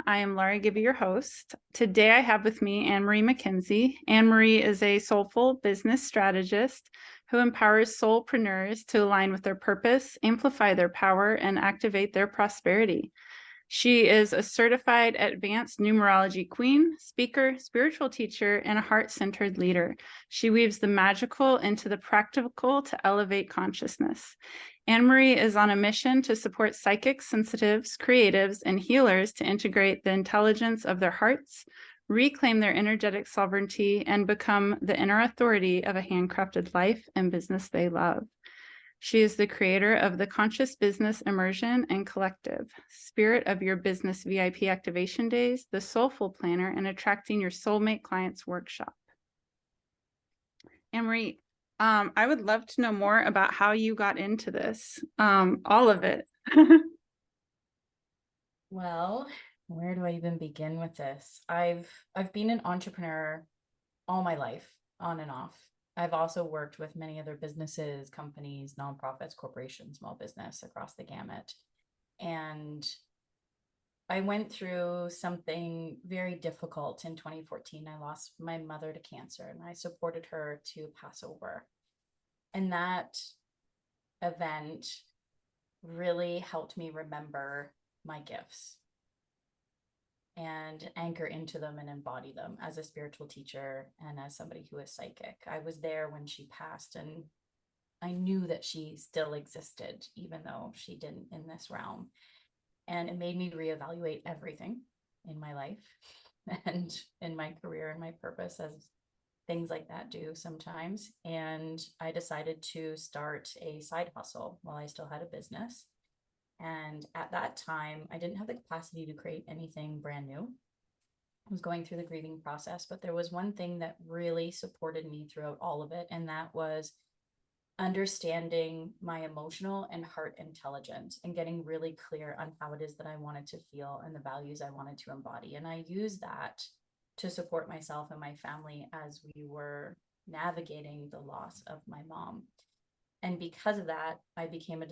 I am Laurie Gibby, your host. Today I have with me Ann Marie Mckenzie. Ann Marie is a soulful business strategist who empowers soulpreneurs to align with their purpose, amplify their power, and activate their prosperity. She is a certified advanced numerology queen, speaker, spiritual teacher, and a heart-centered leader. She weaves the magical into the practical to elevate consciousness. Ann Marie is on a mission to support psychics, sensitives, creatives, and healers to integrate the intelligence of their hearts, reclaim their energetic sovereignty, and become the inner authority of a handcrafted life and business they love. She is the creator of the Conscious Business Immersion and Collective, Spirit of Your Business VIP Activation Days, the Soulful Planner, and Attracting Your Soulmate Clients Workshop. Ann Marie, I would love to know more about how you got into this, all of it. Well, where do I even begin with this? I've been an entrepreneur all my life, on and off. I've also worked with many other businesses, companies, nonprofits, corporations, small business across the gamut. And I went through something very difficult in 2014. I lost my mother to cancer and I supported her to pass over. And that event really helped me remember my gifts and anchor into them and embody them as a spiritual teacher and as somebody who is psychic. I was there when she passed and I knew that she still existed, even though she didn't in this realm. And it made me reevaluate everything in my life and in my career and my purpose, as things like that do sometimes. And I decided to start a side hustle while I still had a business. And at that time, I didn't have the capacity to create anything brand new. I was going through the grieving process, but there was one thing that really supported me throughout all of it, and that was understanding my emotional and heart intelligence and getting really clear on how it is that I wanted to feel and the values I wanted to embody. And I used that to support myself and my family as we were navigating the loss of my mom. And because of that, I became a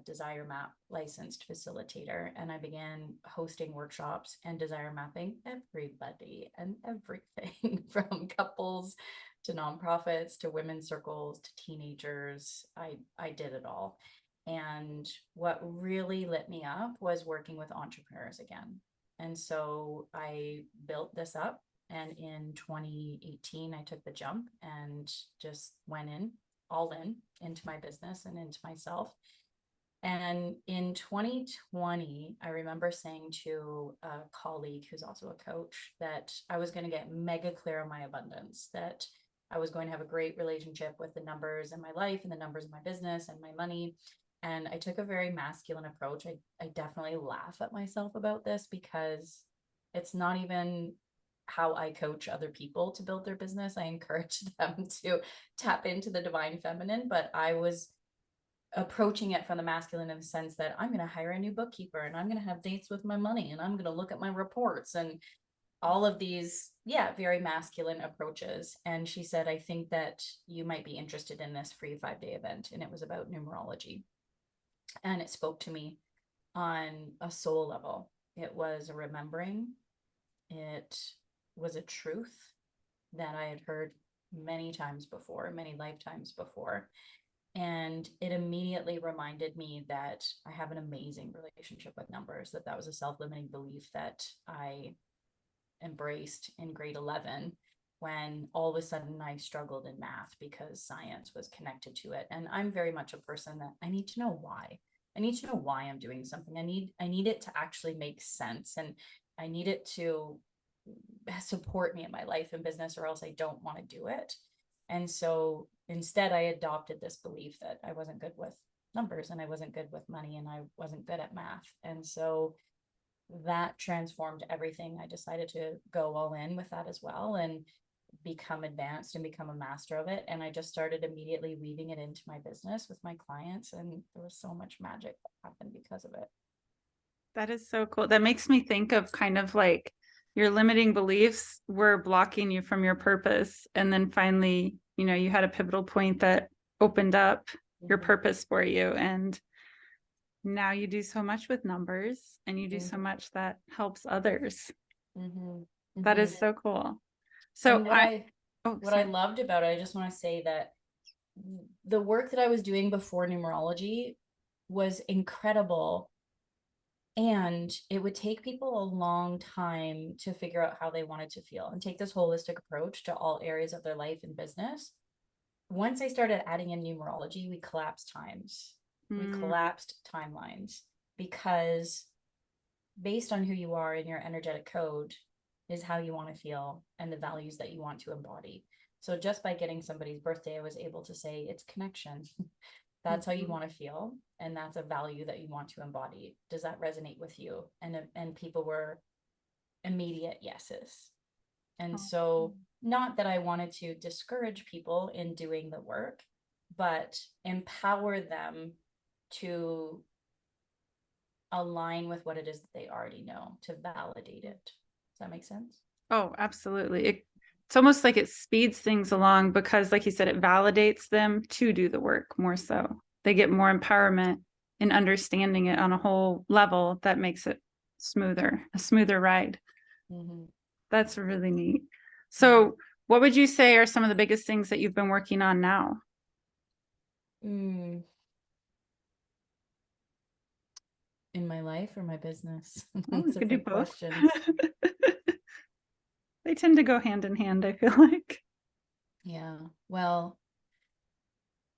desire map licensed facilitator, and I began hosting workshops and desire mapping everybody and everything from couples to nonprofits to women's circles to teenagers. I did it all. And what really lit me up was working with entrepreneurs again. And so I built this up. And in 2018, I took the jump and just went in all in into my business and into myself. And in 2020, I remember saying to a colleague who's also a coach that I was going to get mega clear on my abundance, that I was going to have a great relationship with the numbers in my life and the numbers in my business and my money. And I took a very masculine approach. I definitely laugh at myself about this because it's not even how I coach other people to build their business. I encourage them to tap into the divine feminine, but I was approaching it from the masculine in the sense that I'm going to hire a new bookkeeper and I'm going to have dates with my money and I'm going to look at my reports and all of these, very masculine approaches. And she said, I think that you might be interested in this free 5-day event. And it was about numerology. And it spoke to me on a soul level. It was a remembering. It was a truth that I had heard many times before, many lifetimes before. And it immediately reminded me that I have an amazing relationship with numbers, that was a self-limiting belief that I embraced in grade 11 when all of a sudden I struggled in math because science was connected to it. And I'm very much a person that I need to know why. I need to know why I'm doing something. I need it to actually make sense. And I need it to support me in my life and business, or else I don't want to do it. And so instead, I adopted this belief that I wasn't good with numbers and I wasn't good with money and I wasn't good at math. And so that transformed everything. I decided to go all in with that as well and become advanced and become a master of it. And I just started immediately weaving it into my business with my clients. And there was so much magic that happened because of it. That is so cool. That makes me think of kind of like your limiting beliefs were blocking you from your purpose. And then finally, you had a pivotal point that opened up your purpose for you. And Now you do so much with numbers and you do so Mhm, much that helps others. mhm, That mhm. is so cool. So And oh, what I sorry. loved about it, I just want to say that the work that I was doing before numerology was incredible. And it would take people a long time to figure out how they wanted to feel and take this holistic approach to all areas of their life and business. Once I started adding in numerology, we collapsed times. We Mm, collapsed timelines because based on who you are in your energetic code is how you want to feel and the values that you want to embody. So just by getting somebody's birthday, I was able to say it's connection. That's how you mhm. want to feel, and that's a value that you want to embody. Does that resonate with you? And people were immediate yeses. And so, Awesome. not that I wanted to discourage people in doing the work, but empower them to align with what it is that they already know, to validate it. Does that make sense? Oh, absolutely. It's almost like it speeds things along because, like you said, it validates them to do the work more so. They get more empowerment in understanding it on a whole level that makes it a smoother ride. Mm-hmm. That's really neat. Mm-hmm. So, what would you say are some of the biggest things that you've been working on now? Mm. In my life or my business? Oh, we It's a could do big both. question. They tend to go hand in hand, I feel like. Yeah. Well,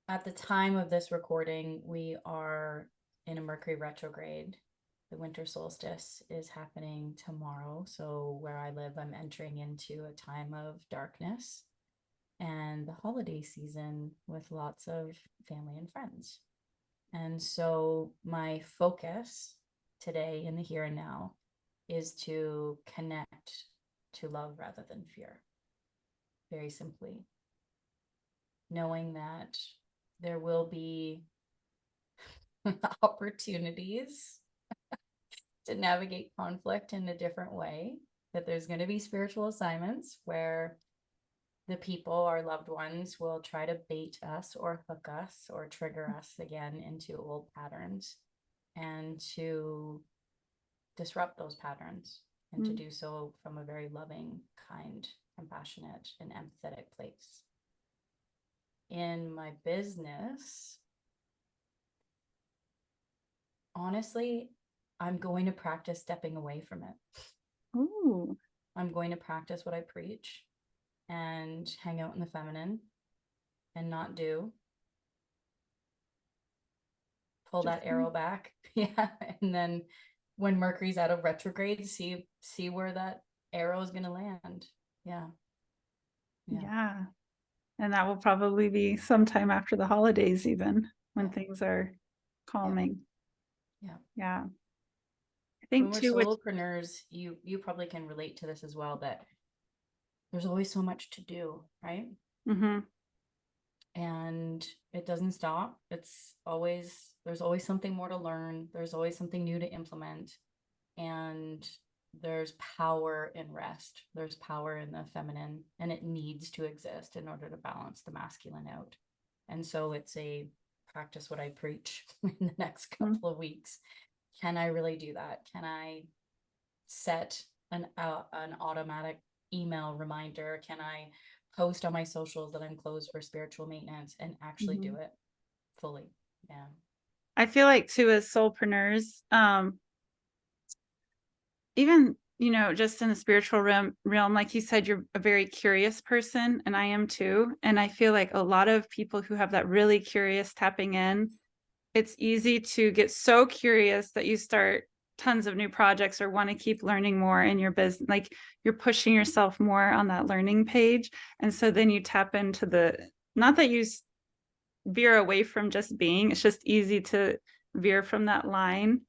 at the time of this recording, we are in a Mercury retrograde. The winter solstice is happening tomorrow. So, where I live, I'm entering into a time of darkness and the holiday season with lots of family and friends. And so, my focus today in the here and now is to connect to love rather than fear, very simply, knowing that there will be opportunities to navigate conflict in a different way, that there's going to be spiritual assignments where the people, our loved ones, will try to bait us or hook us or trigger us again into old patterns, and to disrupt those patterns, and to Mm. do so from a very loving, kind, compassionate, and empathetic place. In my business, honestly, I'm going to practice stepping away from it. Ooh, I'm going to practice what I preach and hang out in the feminine and not do. Pull that interesting. arrow back. Yeah. And then when Mercury's out of retrograde, see where that arrow is gonna land. Yeah. Yeah. Yeah. And that will probably be sometime after the holidays, even when Yeah. things are Yeah. calming. Yeah. Yeah. I When think we're too, which, solopreneurs, you probably can relate to this as well, that there's always so much to do, right? mhm, And it doesn't stop. It's always, there's always something more to learn. There's always something new to implement. And there's power in rest. There's power in the feminine, and it needs to exist in order to balance the masculine out. And so it's a practice what I preach in the next mm, couple of weeks. Can I really do that? Can I set an automatic email reminder? Can I post on my socials that I'm closed for spiritual maintenance and actually do mhm. it fully? Yeah. I feel like too, as soulpreneurs, even, just in the spiritual realm, like you said, you're a very curious person, and I am too. And I feel like a lot of people who have that really curious tapping in, it's easy to get so curious that you start tons of new projects or want to keep learning more in your business. Like you're pushing yourself more on that learning page. And so then you tap into not that you veer away from just being, it's just easy to veer from that line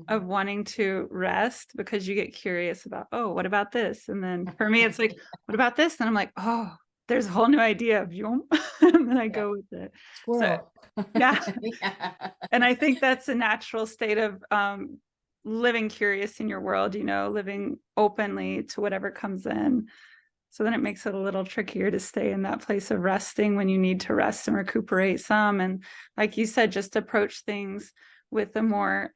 of Mm-hmm. wanting to rest because you get curious about, oh, what about this? And then for me, it's like, what about this? And I'm like, oh, there's a whole new idea of you. And then I Yeah. go with it. So Squirrel. yeah. Yeah. And I think that's a natural state of living curious in your world, living openly to whatever comes in. So then it makes it a little trickier to stay in that place of resting when you need to rest and recuperate some. And like you said, just approach things with a more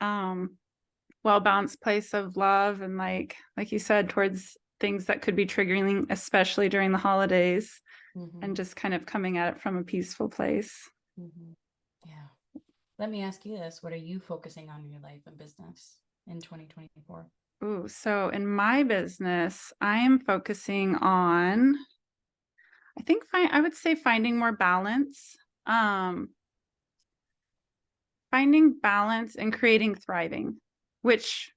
well-balanced place of love and like you said, towards things that could be triggering, especially during the holidays, and just kind of coming at it from a peaceful place. Yeah. Let me ask you this. What are you focusing on in your life and business in 2024? Ooh, so in my business, I am focusing on, I think I would say finding more balance. Finding balance and creating thriving, which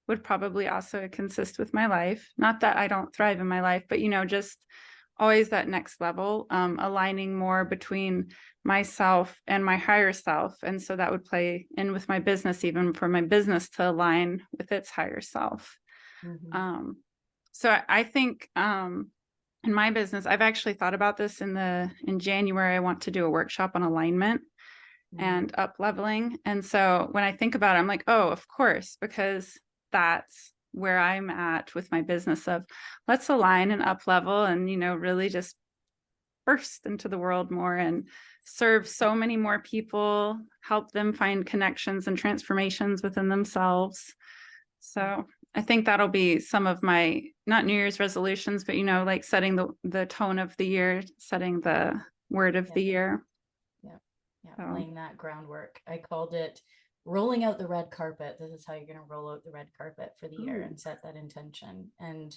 would probably also consist with my life. Not that I don't thrive in my life, but just always that next level, aligning more between myself and my higher self. And so that would play in with my business, even for my business to align with its higher self. So I think in my business, I've actually thought about this in January. I want to do a workshop on alignment and up leveling. And so when I think about it, I'm like, oh, of course, because that's where I'm at with my business of let's align and up level and, really just burst into the world more and serve so many more people, help them find connections and transformations within themselves. So I think that'll be some of my, not New Year's resolutions, but, like setting the tone of the year, setting the word of the year. Yeah, laying that groundwork. I called it rolling out the red carpet. This is how you're going to roll out the red carpet for the year and set that intention and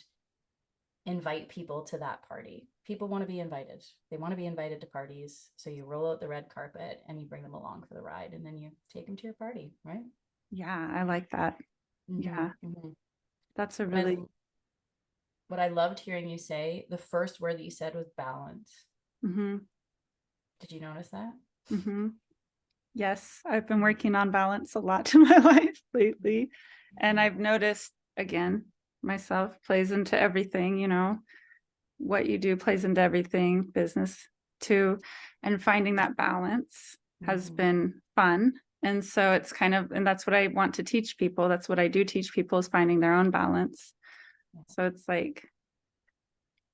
invite people to that party. People want to be invited. They want to be invited to parties. So you roll out the red carpet and you bring them along for the ride and then you take them to your party, right? Yeah, I like that. Yeah. That's a really... What I loved hearing you say, the first word that you said was balance. Did you notice that? Yes, I've been working on balance a lot in my life lately. And I've noticed, again, myself plays into everything, what you do plays into everything, business too. And finding that balance has been fun. And so it's kind of, and that's what I want to teach people. That's what I do teach people, is finding their own balance. So it's like,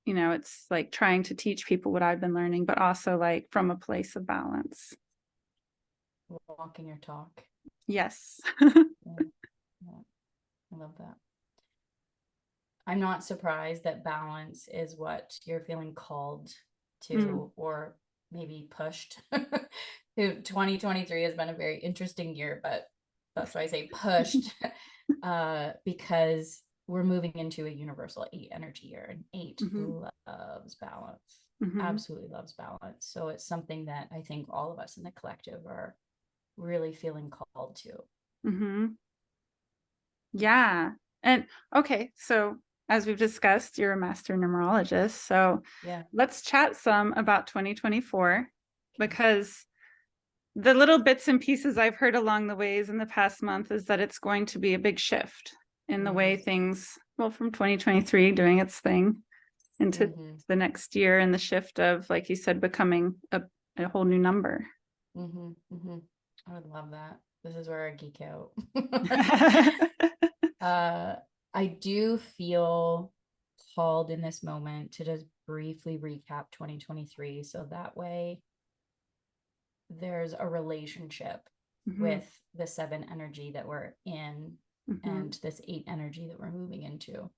it's like trying to teach people what I've been learning, but also like from a place of balance. Walking your talk. Yes. I love that. I'm not surprised that balance is what you're feeling called to, or maybe pushed. 2023 has been a very interesting year, but that's why I say pushed, because we're moving into a universal 8 energy year, and 8 loves balance, absolutely loves balance. So it's something that I think all of us in the collective are really feeling called to. Yeah. And okay, so as we've discussed, you're a master numerologist. So let's chat some about 2024, because the little bits and pieces I've heard along the ways in the past month is that it's going to be a big shift in the way things, well, from 2023 doing its thing into the next year, and the shift of, like you said, becoming a whole new number. I would love that. This is where I geek out. I do feel called in this moment to just briefly recap 2023. So that way there's a relationship with the 7 energy that we're in and this 8 energy that we're moving into.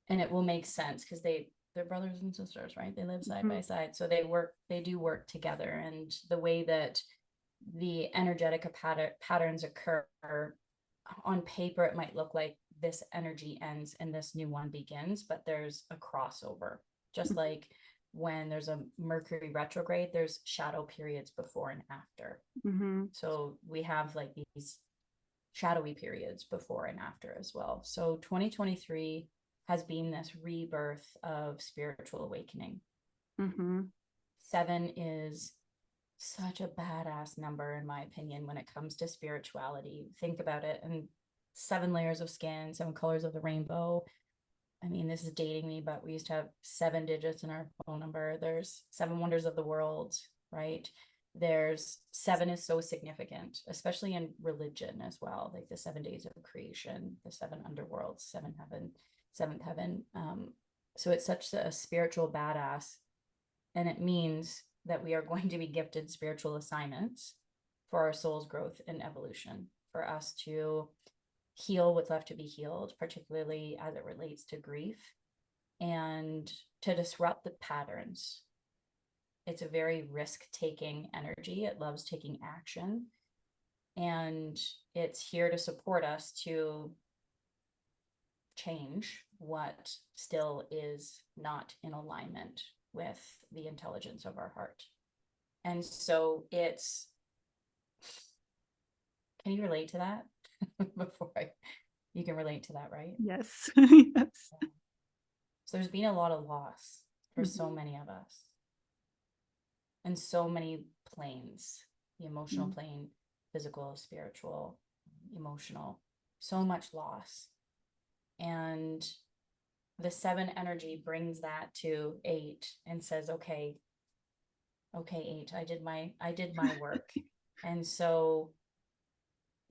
And it will make sense because they're brothers and sisters, right? They live side by side. So they do work together. And the way that the energetic patterns occur on paper, it might look like this energy ends and this new one begins, but there's a crossover. Just like when there's a Mercury retrograde, there's shadow periods before and after. So we have like these shadowy periods before and after as well. So 2023 has been this rebirth of spiritual awakening. 7 is such a badass number, in my opinion, when it comes to spirituality. Think about it, and 7 layers of skin, 7 colors of the rainbow. I mean, this is dating me, but we used to have 7 digits in our phone number. There's 7 wonders of the world, right? There's 7 is so significant, especially in religion as well, like the 7 days of creation, the 7 underworlds, 7th heaven. So it's such a spiritual badass, and it means that we are going to be gifted spiritual assignments for our soul's growth and evolution, for us to heal what's left to be healed, particularly as it relates to grief, and to disrupt the patterns. It's a very risk-taking energy. It loves taking action. And it's here to support us to change what still is not in alignment with the intelligence of our heart. And so can you relate to that? You can relate to that, right? Yes. Yes. So there's been a lot of loss for Mm-hmm. so many of us, and so many planes, the emotional Mm-hmm. plane, physical, spiritual, emotional, so much loss. And the 7 energy brings that to 8 and says, okay, 8, I did my work. And so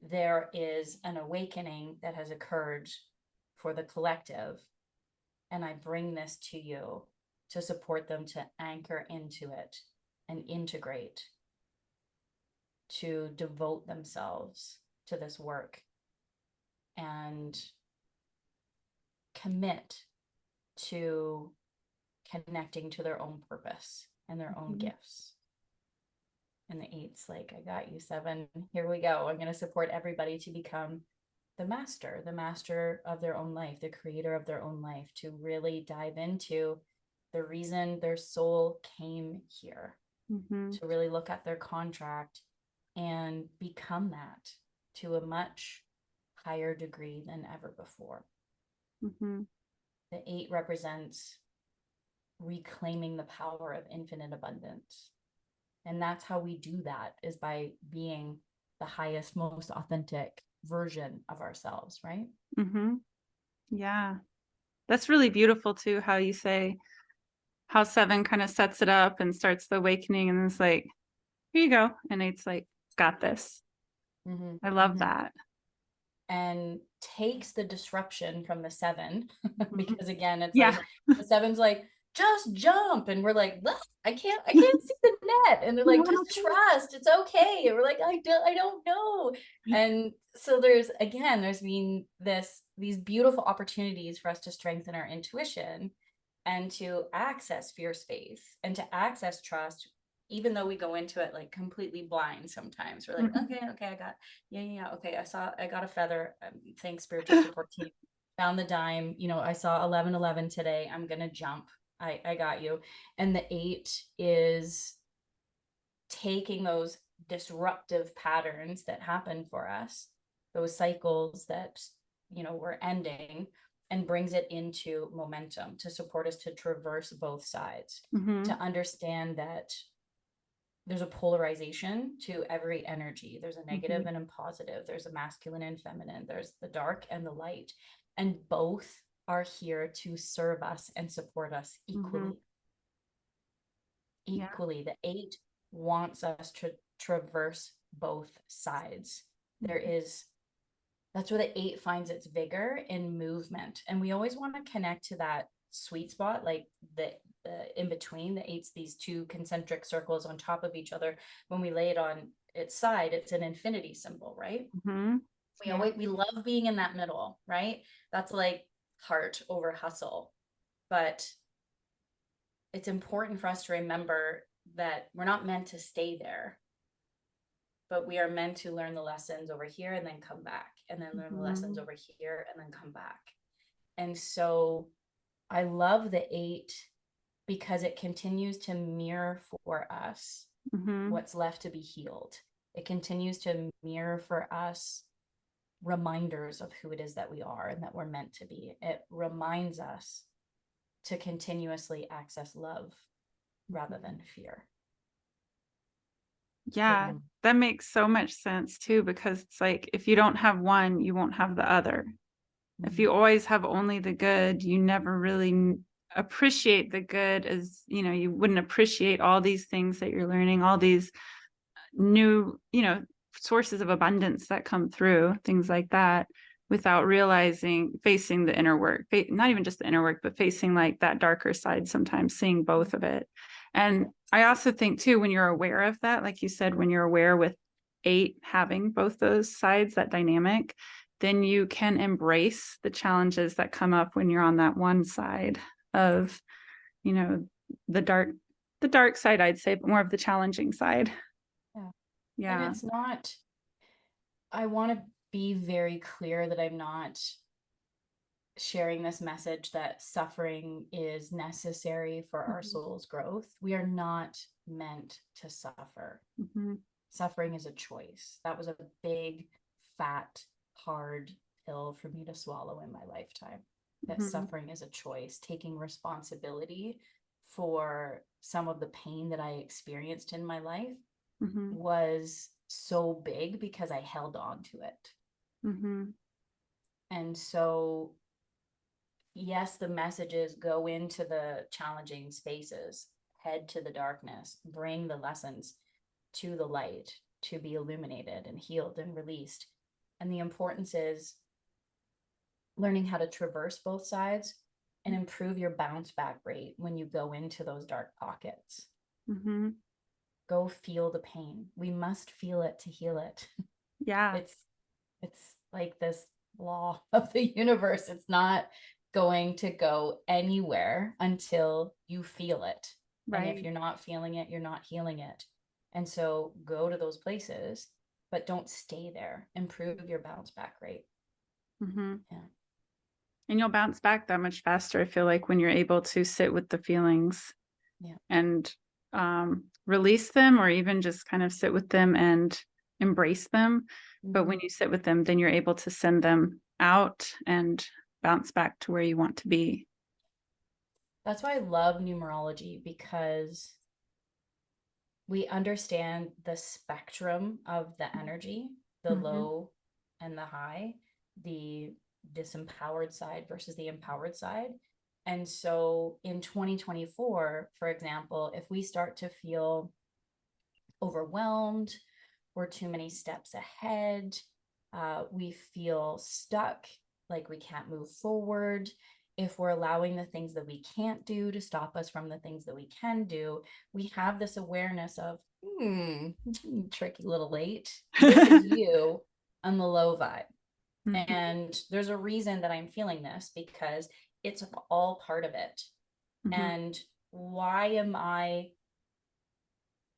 there is an awakening that has occurred for the collective, and I bring this to you to support them to anchor into it and integrate, to devote themselves to this work and commit to connecting to their own purpose and their own gifts. And the 8's like, I got you, 7. Here we go. I'm going to support everybody to become the master of their own life, the creator of their own life, to really dive into the reason their soul came here, Mm-hmm. to really look at their contract and become that to a much higher degree than ever before. Mm-hmm. The 8 represents reclaiming the power of infinite abundance. And that's how we do that, is by being the highest, most authentic version of ourselves, right? Mm-hmm. Yeah. That's really beautiful too, how you say how 7 kind of sets it up and starts the awakening, and it's like, here you go. And it's like, got this. Mm-hmm. I love Mm-hmm. that. And takes the disruption from the 7 because again, it's Yeah. like the 7's like, just jump, and we're like, I can't see the net, and they're like, just trust, it's okay, and we're like, I don't know. And so there's been these beautiful opportunities for us to strengthen our intuition and to access fear space and to access trust, even though we go into it like completely blind. Sometimes we're like, okay, I got, yeah, okay, I got a feather, thanks spiritual support team, found the dime, I saw 1111 today, I'm gonna jump, I got you. And the 8 is taking those disruptive patterns that happen for us, those cycles that we're ending, and brings it into momentum to support us to traverse both sides, to understand that there's a polarization to every energy. There's a negative and a positive. There's a masculine and feminine. There's the dark and the light. And both are here to serve us and support us equally. Equally. The 8 wants us to traverse both sides. That's where the 8 finds its vigor in movement. And we always want to connect to that sweet spot, like the in between. The 8's these 2 concentric circles on top of each other. When we lay it on its side, it's an infinity symbol, right? We love being in that middle, right? That's like heart over hustle. But it's important for us to remember that we're not meant to stay there, but we are meant to learn the lessons over here and then come back, and then learn the lessons over here and then come back. And so I love the 8 because it continues to mirror for us what's left to be healed. It continues to mirror for us reminders of who it is that we are and that we're meant to be. It reminds us to continuously access love rather than fear. Yeah, that makes so much sense too, because it's like, if you don't have one, you won't have the other. If you always have only the good, you never really appreciate the good, as you wouldn't appreciate all these things that you're learning, all these new sources of abundance that come through, things like that, without facing the inner work, not even just the inner work, but facing like that darker side, sometimes seeing both of it. And I also think too, when you're aware of that, like you said, when you're aware with 8 having both those sides, that dynamic, then you can embrace the challenges that come up when you're on that one side of, you know, the dark the dark side, I'd say, but more of the challenging side. Yeah. And Yeah. it's not, I want to be very clear that I'm not sharing this message that suffering is necessary for our Mhm. soul's growth. We are not meant to suffer. Mhm. Suffering is a choice. That was a big, fat, hard pill for me to swallow in my lifetime. That Mhm. suffering is a choice, taking responsibility for some of the pain that I experienced in my life Mhm. was so big because I held on to it. Mhm. And so, yes, the messages go into the challenging spaces, head to the darkness, bring the lessons to the light to be illuminated and healed and released. And the importance is learning how to traverse both sides and improve your bounce back rate when you go into those dark pockets. Mhm. Go feel the pain. We must feel it to heal it. Yeah. It's it's like this law of the universe. It's not going to go anywhere until you feel it. And if Right. you're not feeling it, you're not healing it. And so go to those places, but don't stay there. Improve your bounce back rate. Mhm. Yeah. And you'll bounce back that much faster, I feel like, when you're able to sit with the feelings Yeah. and release them, or even just kind of sit with them and embrace them. But Mm-hmm. when you sit with them, then you're able to send them out and bounce back to where you want to be. That's why I love numerology, because we understand the spectrum of the energy, the Mhm. low and the high, the disempowered side versus the empowered side. And so in 2024, for example, if we start to feel overwhelmed, we're too many steps ahead, we feel stuck, like we can't move forward. If we're allowing the things that we can't do to stop us from the things that we can do, we have this awareness of, tricky little late. This is you on the low vibe. Mhm. And there's a reason that I'm feeling this, because it's all part of it. Mhm. And why am I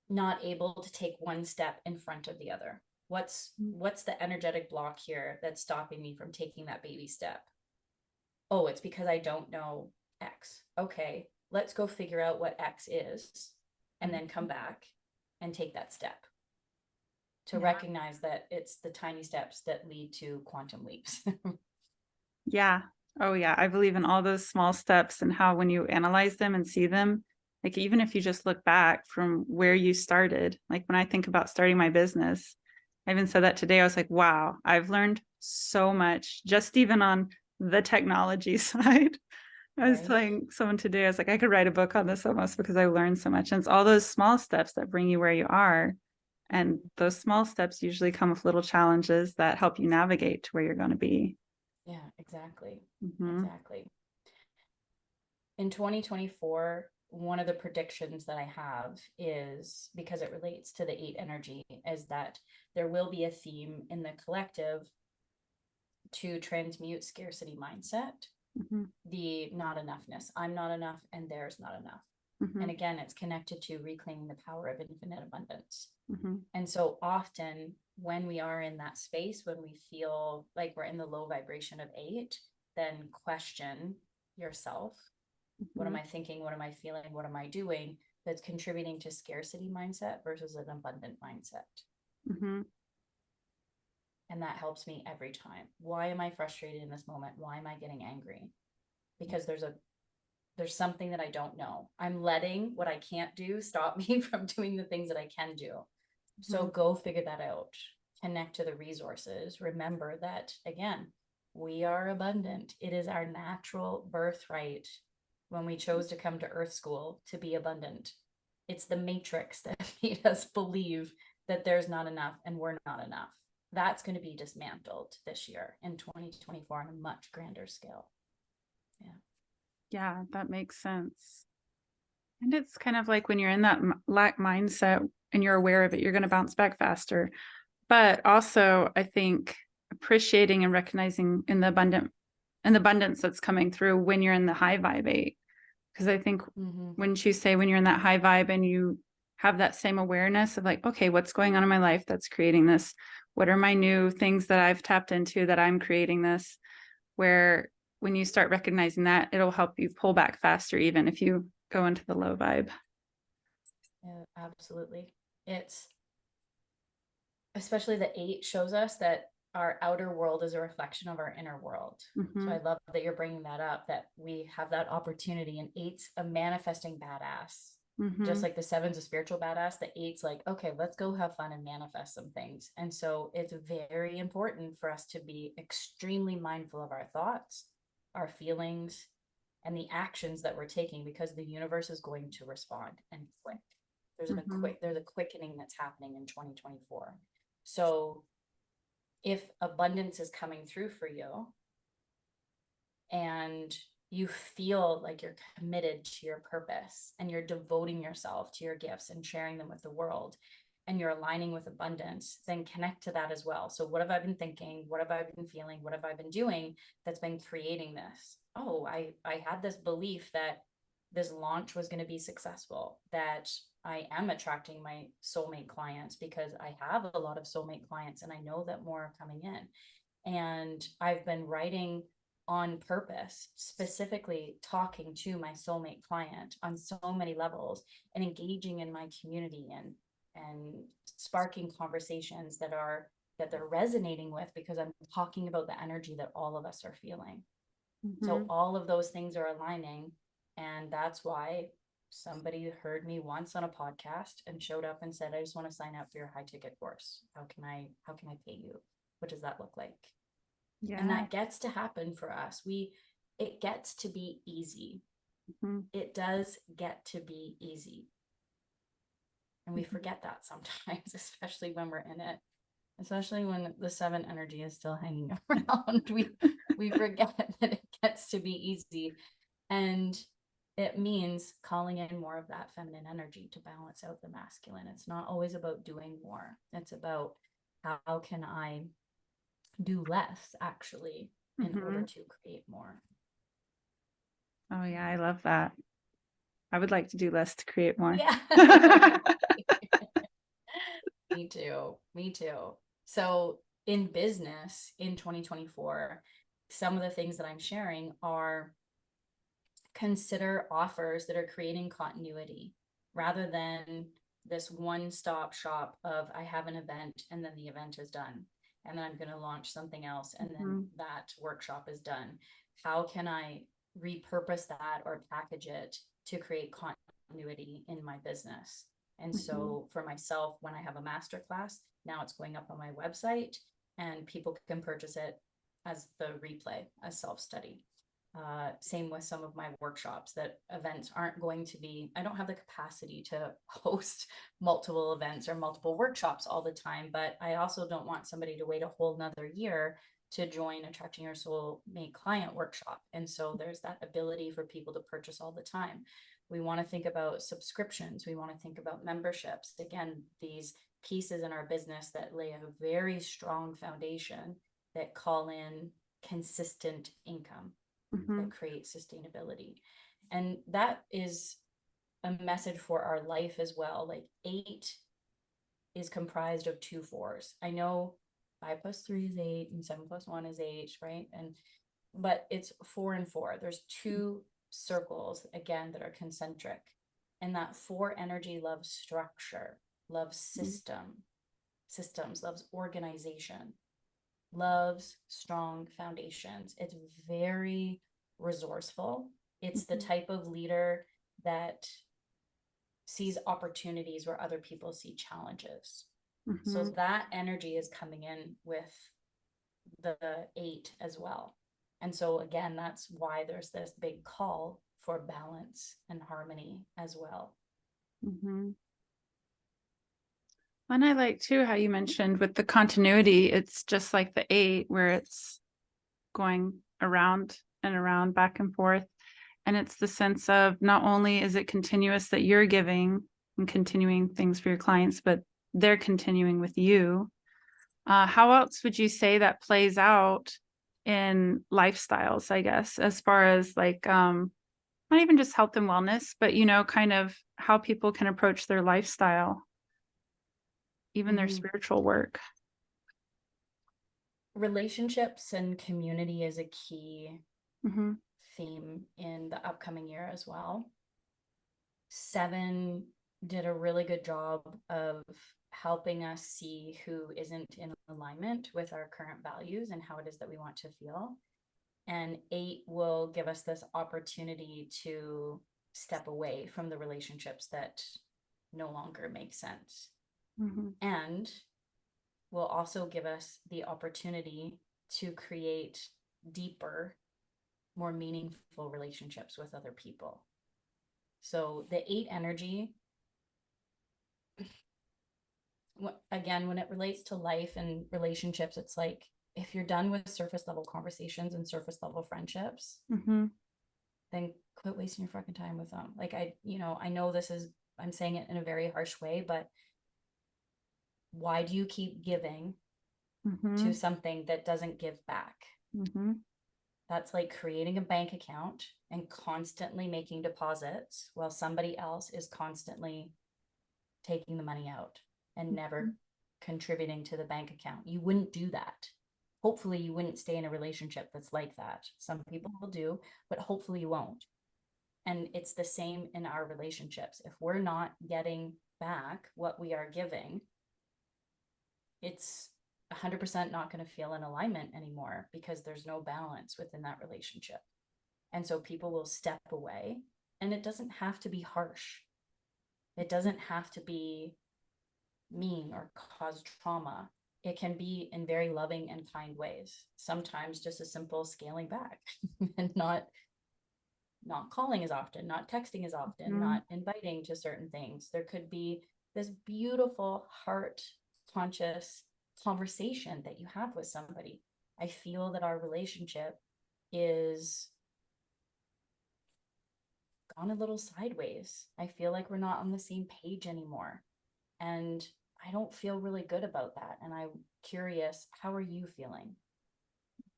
not able to take one step in front of the other? What's the energetic block here that's stopping me from taking that baby step? Oh, it's because I don't know X. Okay, let's go figure out what X is and then come Mhm. back and take that step to Yeah. recognize that it's the tiny steps that lead to quantum leaps. Yeah. Oh, yeah. I believe in all those small steps and how when you analyze them and see them, like even if you just look back from where you started, like when I think about starting my business, I even said that today. I was like, wow, I've learned so much just even on the technology side. I was Right? telling someone today, I was like, I could write a book on this almost because I learned so much. And it's all those small steps that bring you where you are. And those small steps usually come with little challenges that help you navigate to where you're going to be. Yeah, exactly. Mhm. Exactly. In 2024, one of the predictions that I have is, because it relates to the eight energy, is that there will be a theme in the collective to transmute scarcity mindset, Mhm. the not enoughness. I'm not enough and there's not enough. And Mhm. again, it's connected to reclaiming the power of infinite abundance. Mhm. And so often when we are in that space, when we feel like we're in the low vibration of eight, then question yourself. What am Mhm. I thinking? What am I feeling? What am I doing that's contributing to scarcity mindset versus an abundant mindset? Mhm. And that helps me every time. Why am I frustrated in this moment? Why am I getting angry? Because there's something that I don't know. I'm letting what I can't do stop me from doing the things that I can do. So Mhm. go figure that out. Connect to the resources. Remember that, again, we are abundant. It is our natural birthright when we chose to come to Earth School to be abundant. It's the matrix that made us believe that there's not enough and we're not enough. That's going to be dismantled this year in 2024 on a much grander scale. Yeah. Yeah, that makes sense. And it's kind of like when you're in that lack mindset and you're aware of it, you're going to bounce back faster. But also, I think appreciating and recognizing in the abundance that's coming through when you're in the high vibe 8. Because I think wouldn't you say when you're in that high vibe and you have that same awareness of like, okay, what's going on in my life that's creating this? What are my new things that I've tapped into that I'm creating this? Where when you start recognizing that, it'll help you pull back faster, even if you go into the low vibe. Yeah, absolutely. It's especially the 8 shows us that our outer world is a reflection of our inner world. So I love that you're bringing that up, that we have that opportunity, and 8's a manifesting badass. Just like the 7's a spiritual badass, the 8's like, okay, let's go have fun and manifest some things. And so it's very important for us to be extremely mindful of our thoughts, our feelings, and the actions that we're taking, because the universe is going to respond and quick. There's a quickening that's happening in 2024. So if abundance is coming through for you and you feel like you're committed to your purpose and you're devoting yourself to your gifts and sharing them with the world, and you're aligning with abundance, then connect to that as well. So what have I been thinking? What have I been feeling? What have I been doing that's been creating this? Oh, I had this belief that this launch was going to be successful, that I am attracting my soulmate clients because I have a lot of soulmate clients and I know that more are coming in. And I've been writing on purpose, specifically talking to my soulmate client on so many levels and engaging in my community and sparking conversations that they're resonating with, because I'm talking about the energy that all of us are feeling. So all of those things are aligning. And that's why somebody heard me once on a podcast and showed up and said, I just want to sign up for your high ticket course. How can I pay you? What does that look like? Yeah. And that gets to happen for us. It gets to be easy. It does get to be easy. And we forget that sometimes, especially when we're in it, especially when the 7 energy is still hanging around. We forget that it gets to be easy. And it means calling in more of that feminine energy to balance out the masculine. It's not always about doing more. It's about how can I do less, actually, in order to create more. Oh yeah, I love that. I would like to do less to create more. Yeah. Me too. So in business in 2024, some of the things that I'm sharing are: consider offers that are creating continuity rather than this one-stop shop of I have an event and then the event is done, and then I'm going to launch something else and then that workshop is done. How can I repurpose that or package it to create continuity in my business? And so for myself, when I have a masterclass, now it's going up on my website and people can purchase it as the replay, as self-study. Same with some of my workshops, that events aren't going to be, I don't have the capacity to host multiple events or multiple workshops all the time, but I also don't want somebody to wait a whole nother year to join Attracting Your Soulmate Client workshop. And so there's that ability for people to purchase all the time. We want to think about subscriptions. We want to think about memberships. Again, these pieces in our business that lay a very strong foundation that call in consistent income, that create sustainability. And that is a message for our life as well. Like 8 is comprised of 2 4s. I know 5 plus 3 is 8 and 7 plus 1 is 8, right? But it's 4 and 4. There's 2 circles again that are concentric. And that 4 energy loves structure, loves systems, loves organization, loves strong foundations. It's very resourceful. It's the type of leader that sees opportunities where other people see challenges. So that energy is coming in with the 8 as well. And so again, that's why there's this big call for balance and harmony as well. And I like too how you mentioned with the continuity, it's just like the 8 where it's going around and around, back and forth. And it's the sense of not only is it continuous that you're giving and continuing things for your clients, but they're continuing with you. How else would you say that plays out in lifestyles, I guess, as far as like not even just health and wellness, but kind of how people can approach their lifestyle, even their Mhm. spiritual work. Relationships and community is a key Mm-hmm. theme in the upcoming year as well. Seven did a really good job of helping us see who isn't in alignment with our current values and how it is that we want to feel. And eight will give us this opportunity to step away from the relationships that no longer make sense. Mm-hmm. And will also give us the opportunity to create deeper, more meaningful relationships with other people. So the eight energy, again, when it relates to life and relationships, it's like if you're done with surface level conversations and surface level friendships, Mm-hmm. then quit wasting your fucking time with them. Like I know this is, I'm saying it in a very harsh way, but why do you keep giving Mm-hmm. to something that doesn't give back? Mm-hmm. That's like creating a bank account and constantly making deposits while somebody else is constantly taking the money out and never contributing to the bank account. You wouldn't do that. Hopefully, you wouldn't stay in a relationship that's like that. Some people will do, but hopefully, you won't. And it's the same in our relationships. If we're not getting back what we are giving, it's 100% not going to feel in alignment anymore because there's no balance within that relationship. And so people will step away, and it doesn't have to be harsh. It doesn't have to be mean or cause trauma. It can be in very loving and kind ways. Sometimes just a simple scaling back and not calling as often, not texting as often, Mm-hmm. not inviting to certain things. There could be this beautiful heart conscious conversation that you have with somebody. I feel that our relationship is gone a little sideways. I feel like we're not on the same page anymore. And I don't feel really good about that. And I'm curious, how are you feeling?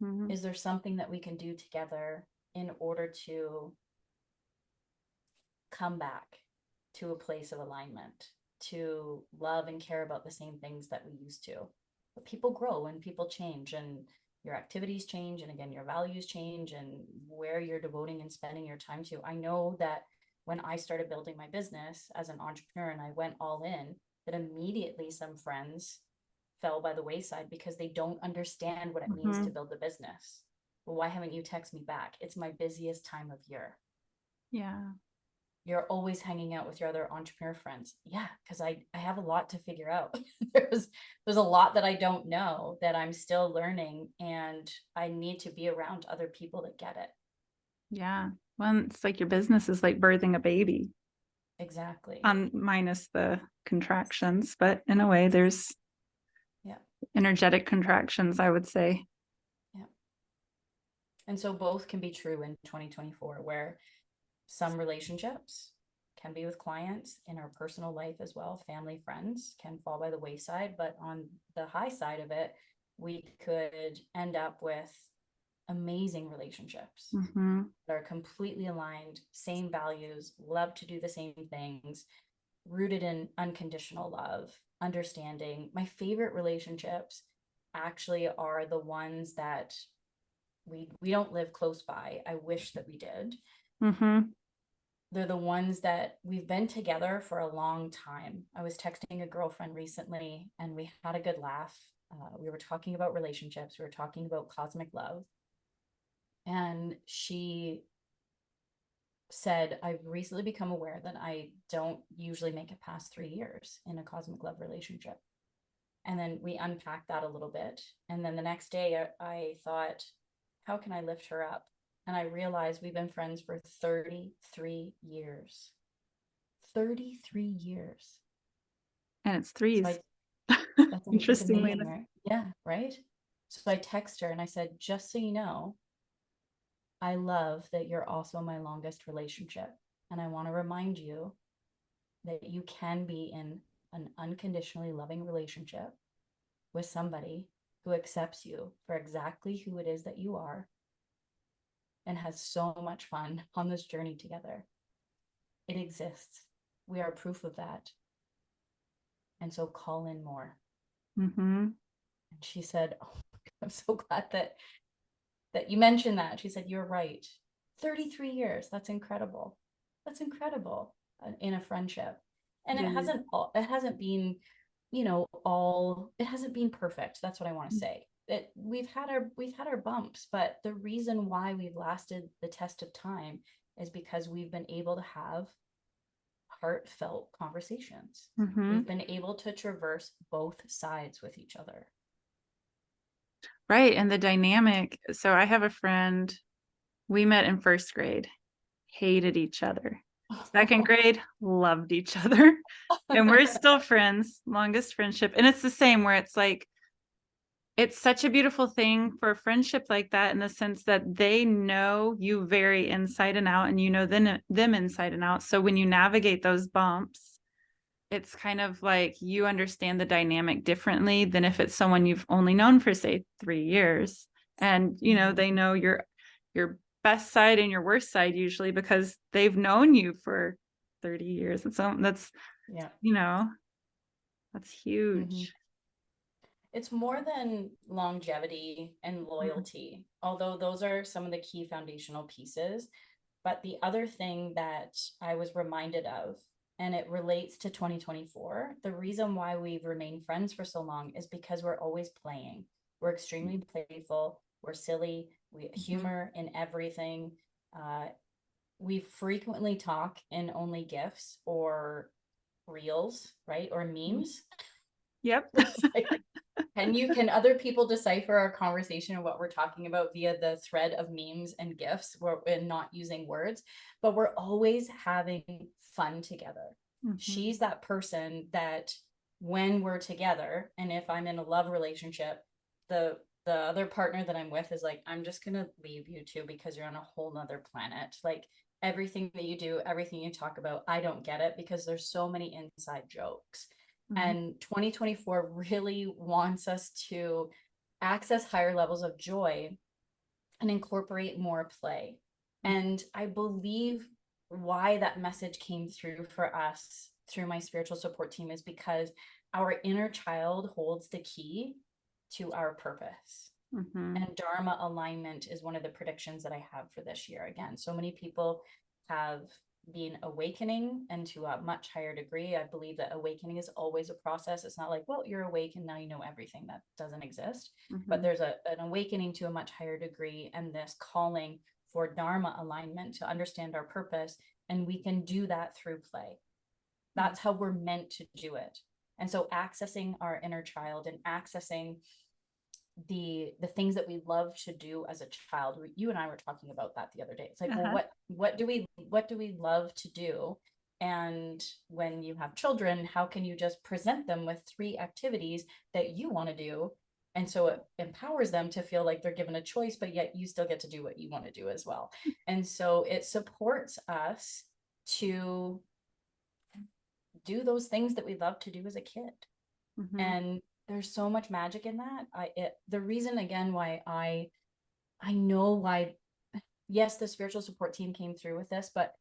Mm-hmm. Is there something that we can do together in order to come back to a place of alignment, to love and care about the same things that we used to? But people grow and people change, and your activities change, and again, your values change, and where you're devoting and spending your time to. I know that when I started building my business as an entrepreneur and I went all in, that immediately some friends fell by the wayside because they don't understand what it means Mm-hmm. to build the business. Well, why haven't you texted me back? It's my busiest time of year. Yeah. You're always hanging out with your other entrepreneur friends. Yeah, because I have a lot to figure out. there's a lot that I don't know that I'm still learning, and I need to be around other people that get it. Yeah. Well, it's like your business is like birthing a baby, Exactly. on minus the contractions, but in a way, there's Yeah. energetic contractions, I would say. Yeah. And so both can be true in 2024, where some relationships can be with clients in our personal life as well. Family, friends can fall by the wayside, but on the high side of it, we could end up with amazing relationships Mm-hmm. that are completely aligned, same values, love to do the same things, rooted in unconditional love, understanding. My favorite relationships actually are the ones that we don't live close by. I wish that we did. Mm-hmm. They're the ones that we've been together for a long time. I was texting a girlfriend recently and we had a good laugh. We were talking about relationships, we were talking about cosmic love. And she said, I've recently become aware that I don't usually make it past 3 years in a cosmic love relationship. And then we unpacked that a little bit. And then the next day, I thought, how can I lift her up? And I realized we've been friends for 33 years. 33 years. And it's So threes. I, it's Interestingly amazing, enough. right? Yeah, right. So I text her and I said, just so you know, I love that you're also my longest relationship. And I want to remind you that you can be in an unconditionally loving relationship with somebody who accepts you for exactly who it is that you are and has so much fun on this journey together. It exists. We are proof of that. And so call in more. Mm-hmm. And she said, oh, I'm so glad that you mentioned that. She said, you're right. 33 years. That's incredible. That's incredible in a friendship. And It is. it hasn't been, it hasn't been perfect. That's what I want to say. We've had our bumps, but the reason why we've lasted the test of time is because we've been able to have heartfelt conversations. Mm-hmm. We've been able to traverse both sides with each other. Right. And the dynamic. So I have a friend, we met in first grade, hated each other. Second grade, loved each other. And we're still friends, longest friendship. And it's the same where it's like, it's such a beautiful thing for a friendship like that, in the sense that they know you very inside and out, and you know them inside and out. So when you navigate those bumps, it's kind of like you understand the dynamic differently than if it's someone you've only known for, say, 3 years. And, they know your best side and your worst side usually, because they've known you for 30 years. And so that's, Yeah. That's huge. Mm-hmm. It's more than longevity and loyalty, although those are some of the key foundational pieces. But the other thing that I was reminded of, and it relates to 2024, the reason why we've remained friends for so long is because we're always playing. We're extremely playful. We're silly. We humor in everything. We frequently talk in only GIFs or reels, right? Or memes. Yep. It's like, can other people decipher our conversation and what we're talking about via the thread of memes and GIFs and not using words? But we're always having fun together. Mm-hmm. She's that person that when we're together, and if I'm in a love relationship, the other partner that I'm with is like, I'm just gonna leave you two because you're on a whole nother planet. Like everything that you do, everything you talk about, I don't get it because there's so many inside jokes. And 2024 really wants us to access higher levels of joy and incorporate more play. And I believe why that message came through for us through my spiritual support team is because our inner child holds the key to our purpose. And Dharma alignment is one of the predictions that I have for this year. Again, so many people have been awakening, and to a much higher degree. I believe that awakening is always a process. It's not like, well, you're awake and now you know everything. That doesn't exist. But there's an awakening to a much higher degree, and this calling for Dharma alignment to understand our purpose. And we can do that through play. That's how we're meant to do it. And so accessing our inner child and accessing the things that we love to do as a child. You and I were talking about that the other day. It's like, well, what do we love to do? And when you have children, how can you just present them with 3 activities that you want to do? And so it empowers them to feel like they're given a choice, but yet you still get to do what you want to do as well. And so it supports us to do those things that we love to do as a kid. And there's so much magic in that. The reason again why I know why, yes, the spiritual support team came through with this, but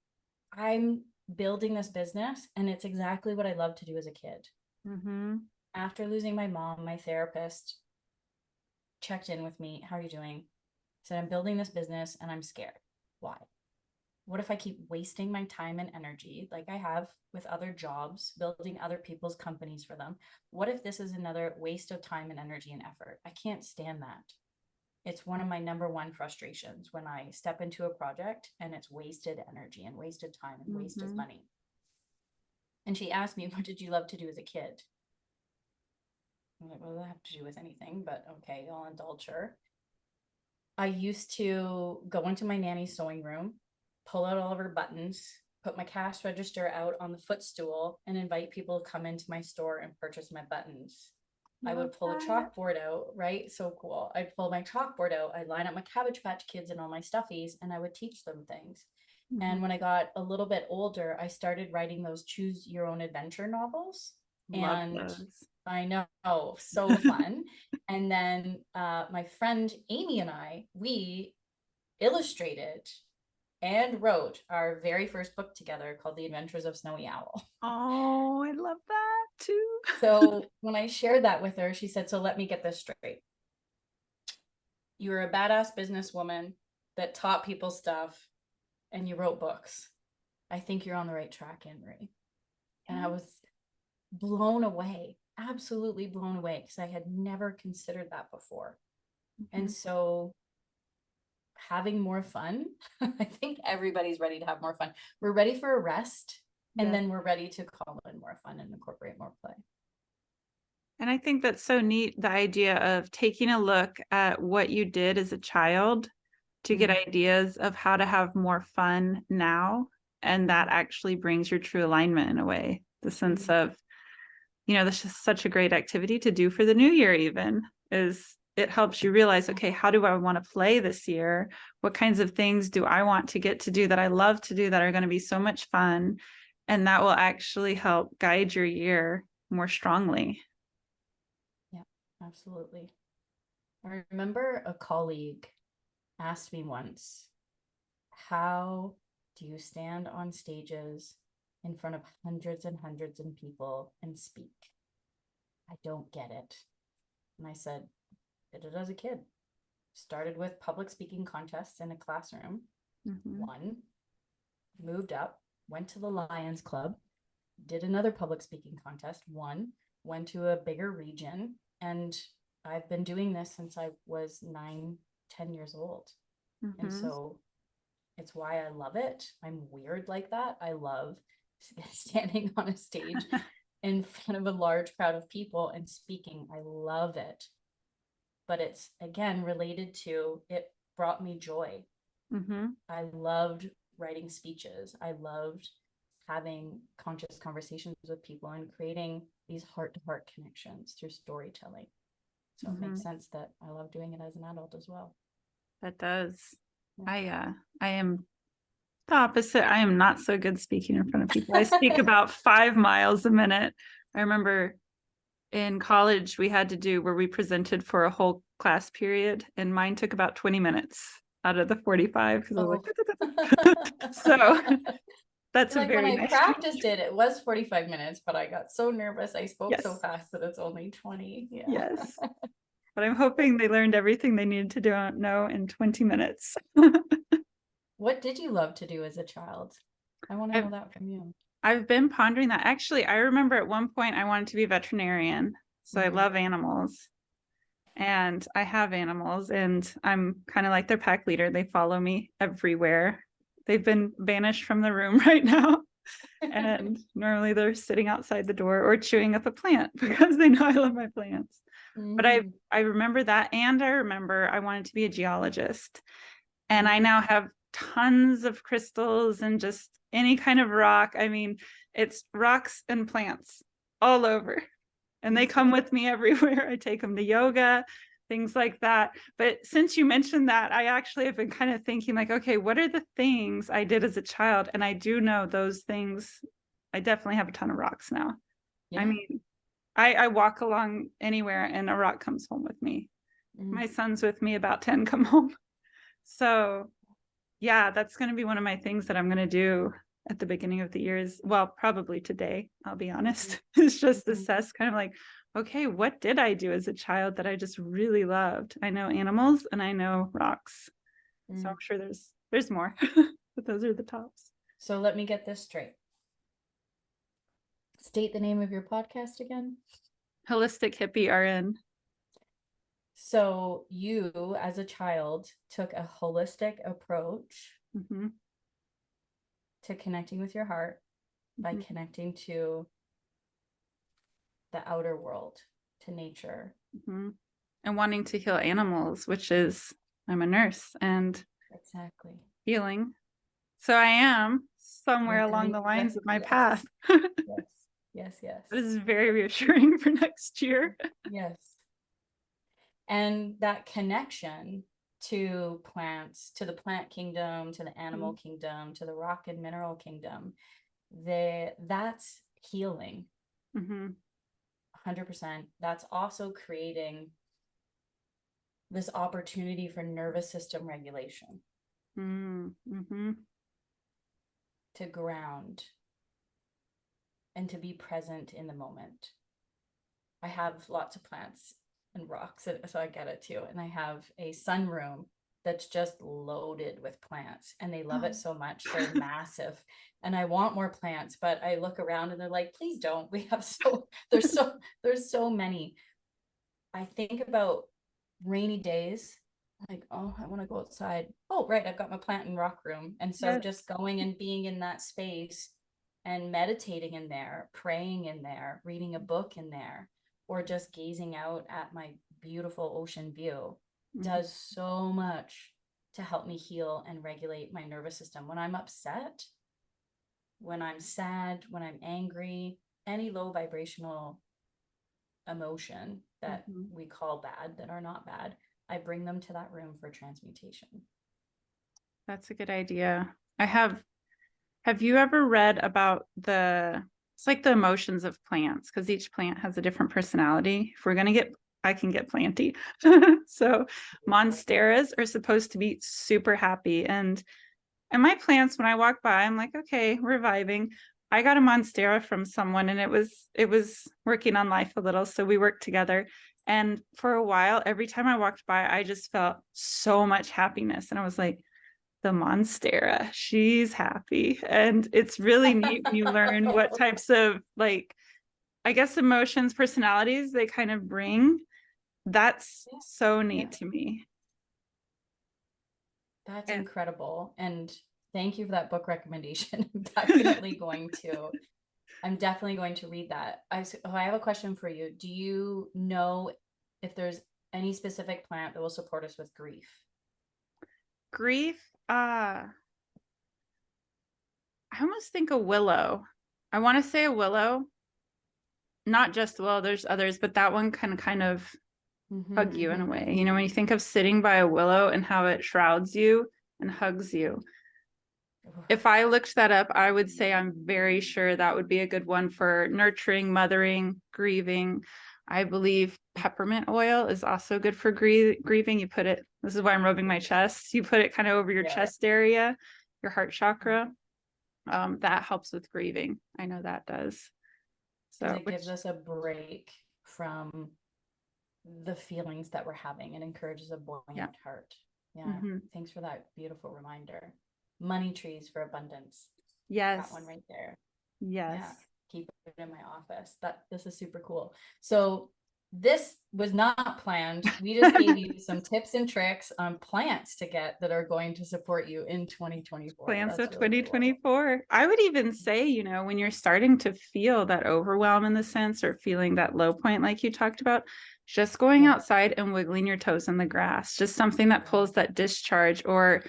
I'm building this business and it's exactly what I love to do as a kid. After losing my mom, my therapist checked in with me. How are you doing? Said, I'm building this business and I'm scared. Why? What if I keep wasting my time and energy like I have with other jobs, building other people's companies for them? What if this is another waste of time and energy and effort? I can't stand that. It's one of my number one frustrations when I step into a project and it's wasted energy and wasted time and wasted money. And she asked me, what did you love to do as a kid? I'm like, well, that have to do with anything, but okay, I'll indulge her. I used to go into my nanny's sewing room, pull out all of her buttons, put my cash register out on the footstool, and invite people to come into my store and purchase my buttons. I would pull a chalkboard out, right? So cool. I'd pull my chalkboard out, I'd line up my Cabbage Patch Kids and all my stuffies, and I would teach them things. And when I got a little bit older, I started writing those choose your own adventure novels. Love those. I know, so fun. And then my friend Amy and I, we illustrated and wrote our very first book together called The Adventures of Snowy Owl. Oh, I love that too. So when I shared that with her, she said, "So let me get this straight. You were a badass businesswoman that taught people stuff and you wrote books. I think you're on the right track, Ann Marie." And I was blown away, absolutely blown away, because I had never considered that before. And so having more fun, I think everybody's ready to have more fun. We're ready for a rest, and then we're ready to call in more fun and incorporate more play. And I think that's so neat, the idea of taking a look at what you did as a child to get ideas of how to have more fun now. And that actually brings your true alignment in a way. The sense of, this is such a great activity to do for the new year, even is it helps you realize, okay, how do I want to play this year? What kinds of things do I want to get to do that I love to do that are going to be so much fun? And that will actually help guide your year more strongly. Yeah, absolutely. I remember a colleague asked me once, "How do you stand on stages in front of hundreds and hundreds of people and speak? I don't get it." And I said, "Did it as a kid. Started with public speaking contests in a classroom, won, moved up, went to the Lions Club, did another public speaking contest, won, went to a bigger region, and I've been doing this since I was 9, 10 years old." And so it's why I love it. I'm weird like that. I love standing on a stage in front of a large crowd of people and speaking. I love it. But it's again related to it brought me joy. I loved writing speeches. I loved having conscious conversations with people and creating these heart-to-heart connections through storytelling. So it makes sense that I love doing it as an adult as well. That does. I am the opposite. I am not so good speaking in front of people. I speak about 5 miles a minute. I remember in college we had to do where we presented for a whole class period, and mine took about 20 minutes out of the 45 because I was like, so that's a like when very I nice practiced it was 45 minutes, but I got so nervous. I spoke so yes. fast that it's only 20. Yeah. Yes. But I'm hoping they learned everything they needed to know in 20 minutes. What did you love to do as a child? I want to know that from you. I've been pondering that. Actually, I remember at one point I wanted to be a veterinarian. So I love animals. And I have animals, and I'm kind of like their pack leader. They follow me everywhere. They've been banished from the room right now. And normally they're sitting outside the door or chewing up a plant because they know I love my plants. But I remember that. And I remember I wanted to be a geologist. And I now have tons of crystals and just any kind of rock. I mean, it's rocks and plants all over. And they come with me everywhere. I take them to yoga, things like that. But since you mentioned that, I actually have been kind of thinking like, okay, what are the things I did as a child? And I do know those things. I definitely have a ton of rocks now. I mean, I walk along anywhere and a rock comes home with me. My son's with me, about 10 come home. So yeah, that's going to be one of my things that I'm going to do at the beginning of the year is, well, probably today, I'll be honest, it's just assess kind of like, okay, what did I do as a child that I just really loved? I know animals and I know rocks. So I'm sure there's more, but those are the tops. So let me get this straight. State the name of your podcast again. Holistic Hippie RN. So you, as a child, took a holistic approach to connecting with your heart by connecting to the outer world, to nature. And wanting to heal animals, which is, I'm a nurse and healing. So I am somewhere along the lines of my path. Yes. This is very reassuring for next year. Yes. And that connection to plants, to the plant kingdom, to the animal kingdom, to the rock and mineral kingdom, that's healing. 100%. That's also creating this opportunity for nervous system regulation, Mm-hmm. to ground and to be present in the moment. I have lots of plants and rocks, so I get it too. And I have a sunroom that's just loaded with plants, and they love it so much. They're massive, and I want more plants, but I look around and they're like, please don't. We have there's so many. I think about rainy days, like, oh, I want to go outside. Oh, right, I've got my plant and rock room. And so Yes. just going and being in that space and meditating in there, praying in there, reading a book in there, or just gazing out at my beautiful ocean view Mhm. does so much to help me heal and regulate my nervous system. When I'm upset, when I'm sad, when I'm angry, any low vibrational emotion that Mhm. we call bad, that are not bad, I bring them to that room for transmutation. That's a good idea. Have you ever read about it's like the emotions of plants, because each plant has a different personality. If we're going to get, I can get planty. So monsteras are supposed to be super happy. And my plants, when I walk by, I'm like, okay, we're vibing. I got a monstera from someone, and it was working on life a little. So we worked together. And for a while, every time I walked by, I just felt so much happiness. And I was like, the monstera, she's happy. And it's really neat when you learn what types of, like, I guess, emotions, personalities they kind of bring. That's Yeah, so yeah, neat to me. that's And incredible. And thank you for that book recommendation. I'm definitely going to read that. I have a question for you. Do you know if there's any specific plant that will support us with grief? grief, I almost think a willow. I want to say a willow, not just willow, there's others, but that one can kind of Mm-hmm, hug you in a mm-hmm. way. You know, when you think of sitting by a willow and how it shrouds you and hugs you. If I looked that up, I would say I'm very sure that would be a good one for nurturing, mothering, grieving. I believe peppermint oil is also good for grieving. You put it, this is why I'm rubbing my chest. You put it kind of over your Yeah. chest area, your heart chakra. That helps with grieving. I know that does. Because So, it gives which, us a break from the feelings that we're having and encourages a yeah. buoyant heart. Yeah. Mm-hmm. Thanks for that beautiful reminder. Money trees for abundance. That one Yes. right there. Yeah. Yes. Keep it in my office. This is super cool. So this was not planned. We just gave you some tips and tricks on plants to get that are going to support you in 2024. Plans of That's really cool. 2024. I would even say, you know, when you're starting to feel that overwhelm in the sense, or feeling that low point, like you talked about, just going Yeah. outside and wiggling your toes in the grass, just something that pulls that discharge, or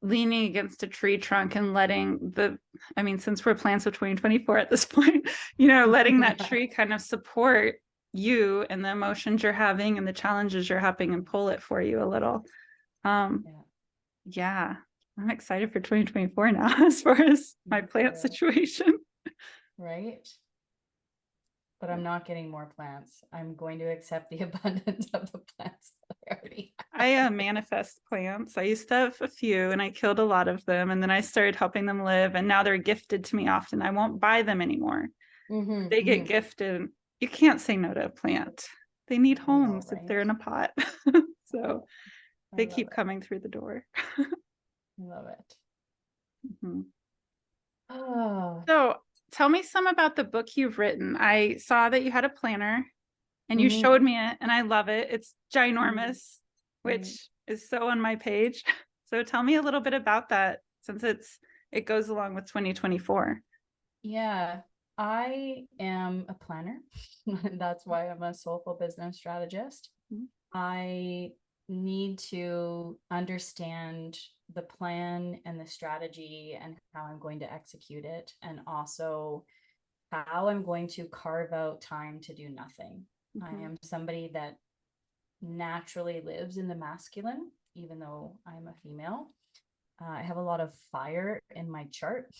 leaning against a tree trunk and I mean, since we're plants of 2024 at this point, you know, letting that tree kind of support you and the emotions you're having and the challenges you're having, and pull it for you a little. Um, Yeah. yeah, I'm excited for 2024 now as far as my plant situation. Right. But I'm not getting more plants. I'm going to accept the abundance of the plants that I already have. I manifest plants. I used to have a few and I killed a lot of them, and then I started helping them live, and now they're gifted to me often. I won't buy them anymore. They get Mm-hmm. gifted. You can't say no to a plant. They need I know, homes if right? they're in a pot. So I they love keep it. coming through the door. I love it. Mhm. Oh, So tell me some about the book you've written. I saw that you had a planner and you mm-hmm. showed me it, and I love it. It's ginormous, Right. which is so on my page. So tell me a little bit about that, since it goes along with 2024. Yeah, I am a planner. That's why I'm a soulful business strategist. Mhm. I need to understand the plan and the strategy and how I'm going to execute it, and also how I'm going to carve out time to do nothing. I Mhm. am somebody that naturally lives in the masculine, even though I'm a female. I have a lot of fire in my chart,